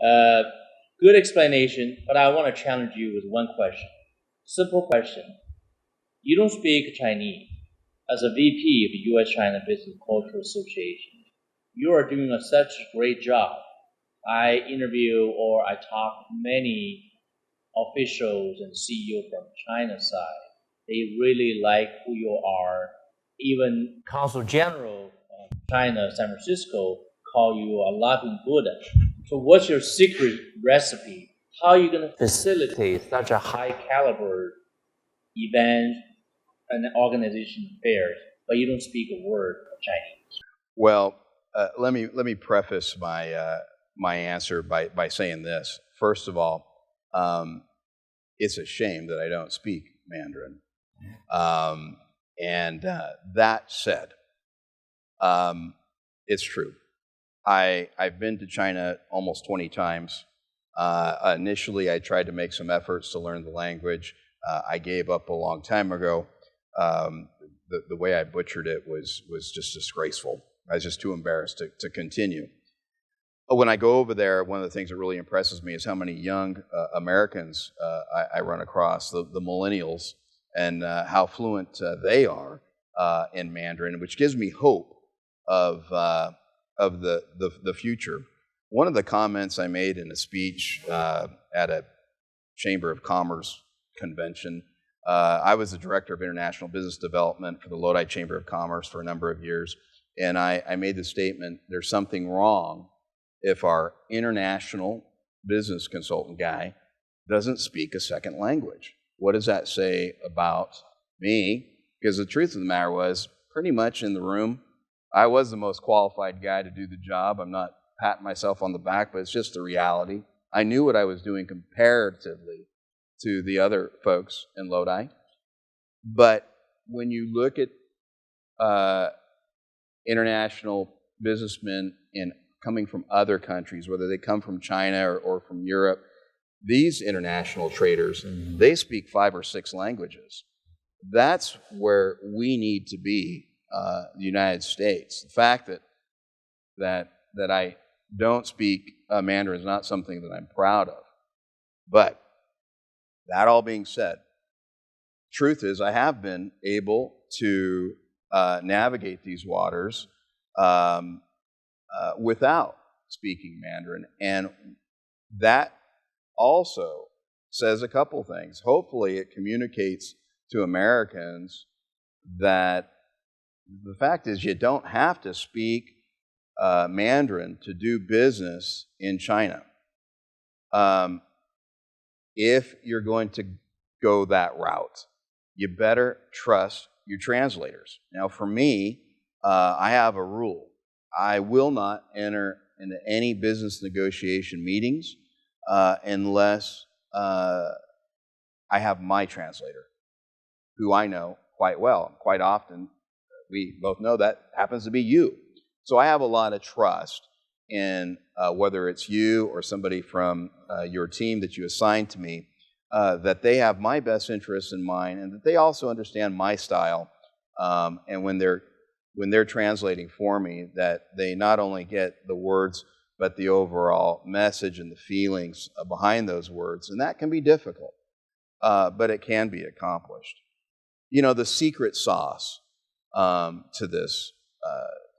Uh, Good explanation, but I want to challenge you with one question. Simple question. You don't speak Chinese. As a VP of the U.S.-China Business Cultural Association, you are doing such a great job. I interview or I talk to many officials and CEO from China side. They really like who you are. Even Consul General of China, San Francisco, call you a Latin Buddha. So what's your secret recipe? How are you going to facilitate such a high caliber event and organization affairs, but you don't speak a word of Chinese? Well, let me preface my answer by saying this. First of all, it's a shame that I don't speak Mandarin. That said, it's true. I've been to China almost 20 times. Initially, I tried to make some efforts to learn the language. I gave up a long time ago. The way I butchered it was just disgraceful. I was just too embarrassed to continue. When I go over there, one of the things that really impresses me is how many young Americans I run across, the millennials, and how fluent they are in Mandarin, which gives me hope of the future. One of the comments I made in a speech at a Chamber of Commerce convention, I was the director of international business development for the Lodi Chamber of Commerce for a number of years, and I made the statement, there's something wrong if our international business consultant guy doesn't speak a second language. What does that say about me? Because the truth of the matter was, pretty much in the room, I was the most qualified guy to do the job. I'm not patting myself on the back, but it's just the reality. I knew what I was doing comparatively to the other folks in Lodi. But when you look at international businessmen coming from other countries, whether they come from China or from Europe, these international traders, they speak 5 or 6 languages. That's where we need to be, the United States. The fact that I don't speak Mandarin is not something that I'm proud of. But that all being said, truth is I have been able to navigate these waters without speaking Mandarin. And that also says a couple things. Hopefully it communicates to Americans that the fact is you don't have to speak Mandarin to do business in China. If you're going to go that route, you better trust your translators. Now for me, I have a rule. I will not enter into any business negotiation meetings unless I have my translator, who I know quite well. Quite often, we both know that happens to be you. So I have a lot of trust in whether it's you or somebody from your team that you assign to me, that they have my best interests in mind and that they also understand my style. And when they're translating for me, that they not only get the words, but the overall message and the feelings behind those words. And that can be difficult, but it can be accomplished. You know, the secret sauce to this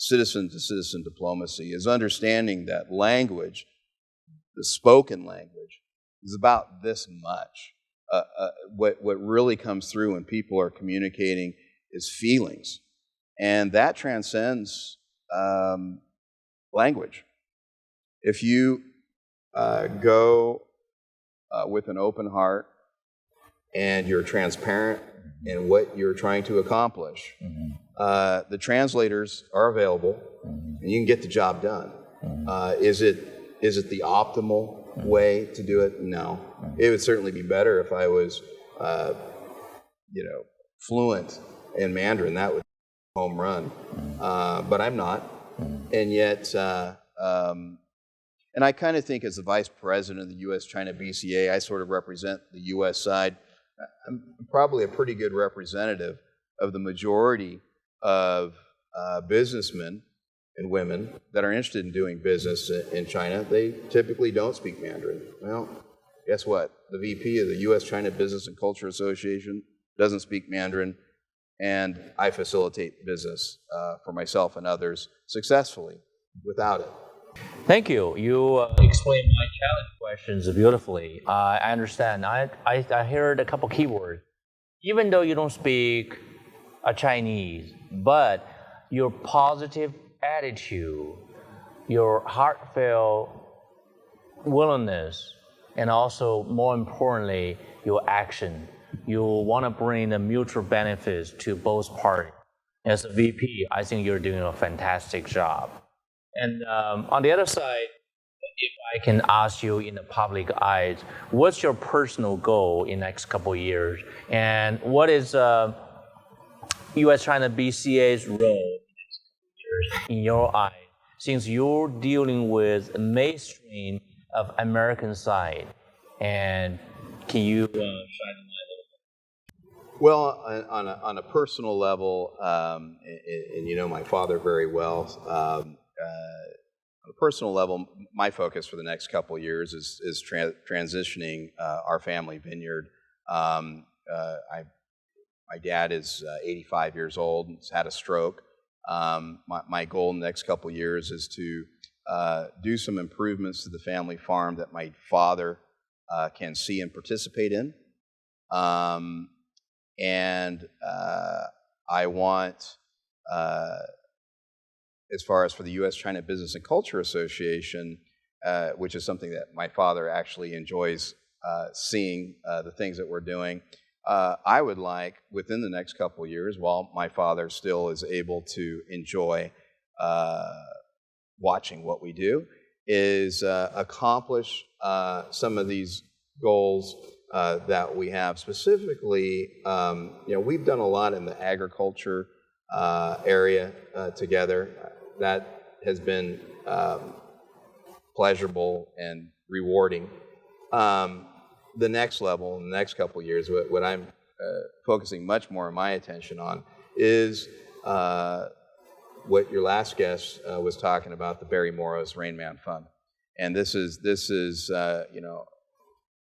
citizen-to-citizen diplomacy is understanding that language, the spoken language, is about this much. What really comes through when people are communicating is feelings. And that transcends language. If you go with an open heart and you're transparent in what you're trying to accomplish, the translators are available and you can get the job done. Is it the optimal way to do it? No. It would certainly be better if I was fluent in Mandarin. That would be a home run. But I'm not. And yet, and I kind of think as the vice president of the U.S.-China BCA, I sort of represent the U.S. side. I'm probably a pretty good representative of the majority of businessmen and women that are interested in doing business in China, they typically don't speak Mandarin. Well, guess what? The VP of the U.S.-China Business and Culture Association doesn't speak Mandarin, and I facilitate business for myself and others successfully without it. Thank you. You explained my challenge questions beautifully. I understand. I heard a couple keywords. Even though you don't speak Chinese, but your positive attitude, your heartfelt willingness, and also more importantly, your action. You want to bring the mutual benefits to both parties. As a VP, I think you're doing a fantastic job. And on the other side, if I can ask you in the public eyes, what's your personal goal in the next couple of years? And what is U.S.-China BCA's role in the next couple of years in your eyes, since you're dealing with a mainstream of American side? And can you shine a light on that? Well, on a personal level, and you know my father very well, on a personal level, my focus for the next couple of years is transitioning our family vineyard. My dad is 85 years old and has had a stroke. My goal in the next couple of years is to do some improvements to the family farm that my father can see and participate in. And I want, as far as for the U.S.-China Business and Culture Association, which is something that my father actually enjoys seeing the things that we're doing, I would like, within the next couple of years, while my father still is able to enjoy watching what we do, is accomplish some of these goals that we have. Specifically, we've done a lot in the agriculture area together. That has been pleasurable and rewarding. The next level, in the next couple of years, what I'm focusing much more of my attention on is what your last guest was talking about, the Barry Morrow's Rain Man Fund. And this is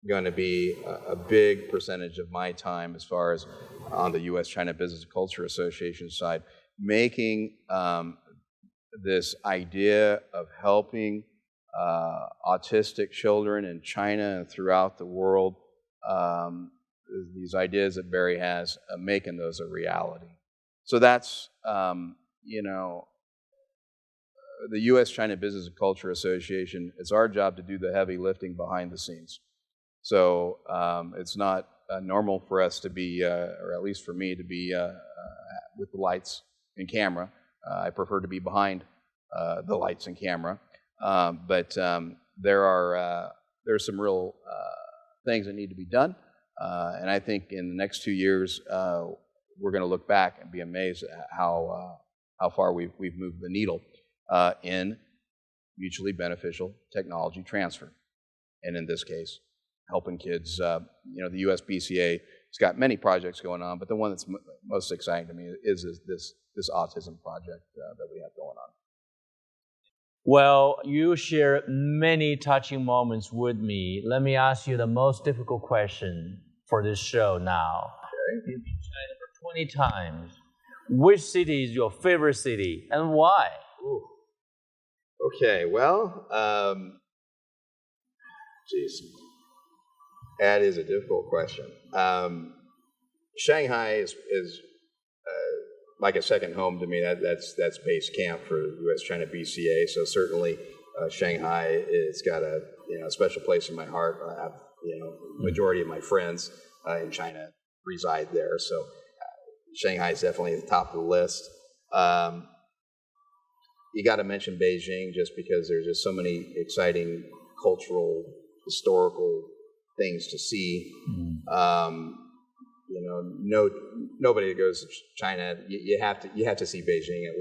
going to be a big percentage of my time as far as on the U.S.-China Business and Culture Association side, making this idea of helping autistic children in China and throughout the world, these ideas that Barry has, making those a reality. So that's, the U.S.-China Business and Culture Association, it's our job to do the heavy lifting behind the scenes. So it's not normal for us to be, or at least for me, to be with the lights and camera. I prefer to be behind the lights and camera. But there are some real things that need to be done. And I think in the next 2 years, we're going to look back and be amazed at how far we've moved the needle in mutually beneficial technology transfer. And in this case, helping kids. The U.S. BCA has got many projects going on, but the one that's most exciting to me is this autism project that we have going on. Well, you share many touching moments with me. Let me ask you the most difficult question for this show now. Okay. You've been in China for 20 times. Which city is your favorite city and why? Ooh. Okay, well, that is a difficult question. Shanghai is like a second home to me. That's base camp for U.S.-China BCA. So certainly Shanghai, it's got a special place in my heart. I have majority of my friends in China reside there. So Shanghai is definitely at the top of the list. You got to mention Beijing just because there's just so many exciting cultural, historical things to see. Nobody that goes to China, you have to see Beijing at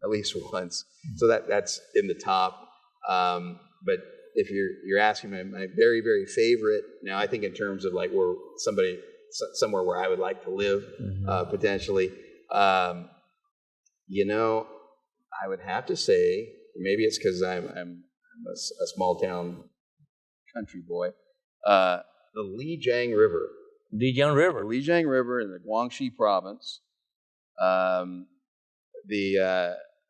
least once. So that's in the top. But if you're asking my very, very favorite, now I think in terms of like where somewhere where I would like to live potentially, I would have to say, maybe it's because I'm a small town country boy, the Lijiang River. Lijiang River. The Lijiang River in the Guangxi province. I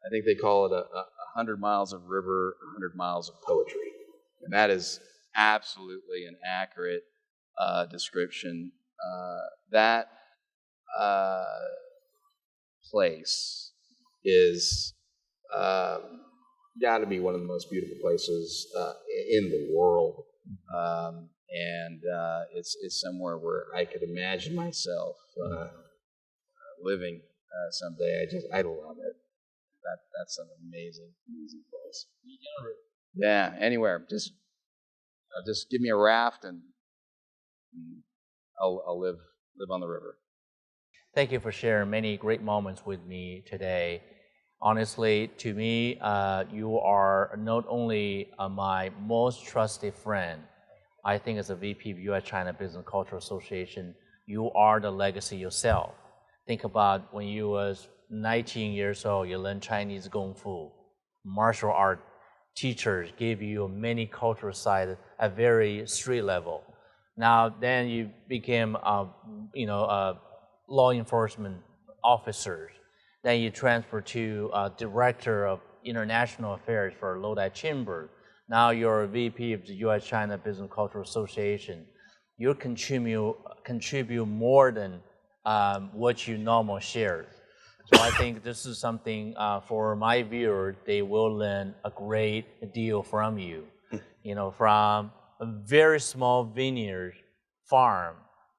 think they call it 100 miles of river, 100 miles of poetry. And that is absolutely an accurate description. That place is got to be one of the most beautiful places in the world. And it's somewhere where I could imagine myself living someday. I love it. That's an amazing place. Yeah, anywhere. Just give me a raft and I'll live on the river. Thank you for sharing many great moments with me today. Honestly, to me, you are not only my most trusted friend. I think as a VP of U.S.-China Business Cultural Association, you are the legacy yourself. Think about when you was 19 years old, you learned Chinese Kung Fu. Martial art teachers gave you many cultural side at very street level. Now, then you became, law enforcement officers. Then you transfer to director of international affairs for Lodi Chamber. Now you're a VP of the U.S.-China Business Cultural Association. You contribute more than what you normally share. So I think this is something for my viewers, they will learn a great deal from you. From a very small vineyard farm,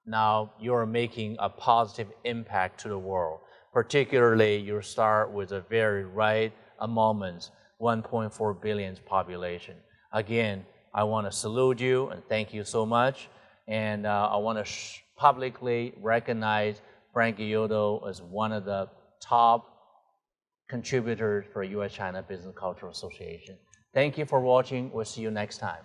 now you're making a positive impact to the world. Particularly, you start with a very right moment, 1.4 billion population. Again, I want to salute you and thank you so much. And I want to publicly recognize Frank Gayaldo as one of the top contributors for U.S.-China Business Cultural Association. Thank you for watching. We'll see you next time.